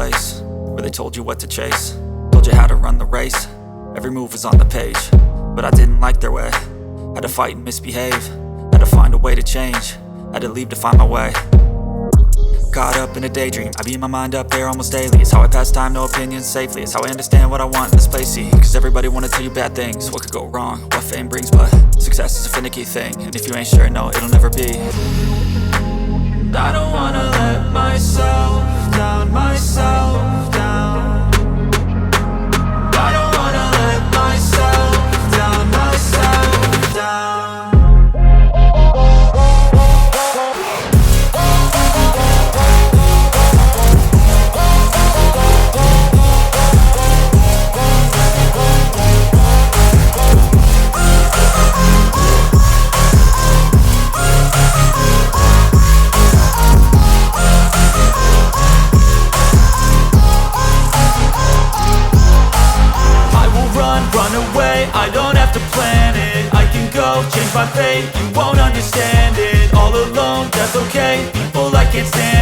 place where they told you what to chase, told you how to run the race. Every move was on the page, but I didn't like their way. Had to fight and misbehave, had to find a way to change, had to leave to find my way. Caught up in a daydream, I beat my mind up there almost daily. It's how I pass time, no opinions safely. It's how I understand what I want in this place, see. Cause everybody wanna tell you bad things, what could go wrong, what fame brings. But success is a finicky thing, and if you ain't sure, no, it'll never be. I don't wanna let myself down, myself down. I don't wanna let myself down, myself down. I don't have to plan it, I can go change my fate. You won't understand it, all alone, that's okay. People I can't stand